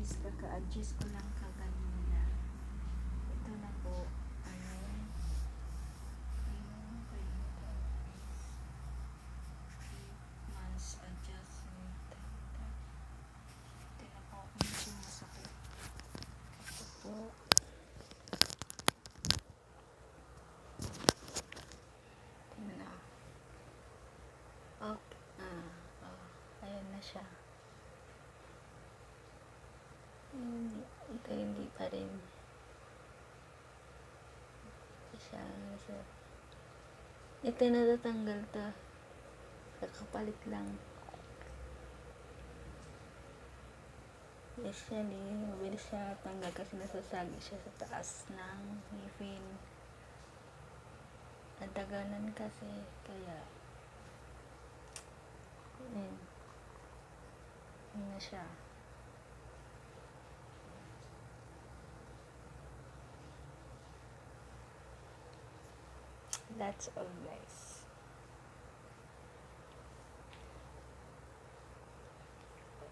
guys, kaka-adjust ko lang kaganina. Ito na po. Ayun. Ayun. 8 months adjustment. Ito na po ako medyo masakit. Ito po. Ito na. Okay. Ayun na siya. Ito hindi pa rin. Ito natatanggal to. Kakapalit lang. Usually, mabilis siya tanggal kasi nasasagi siya sa taas ng ngipin. Nataganan kasi, kaya yun na siya. That's all guys.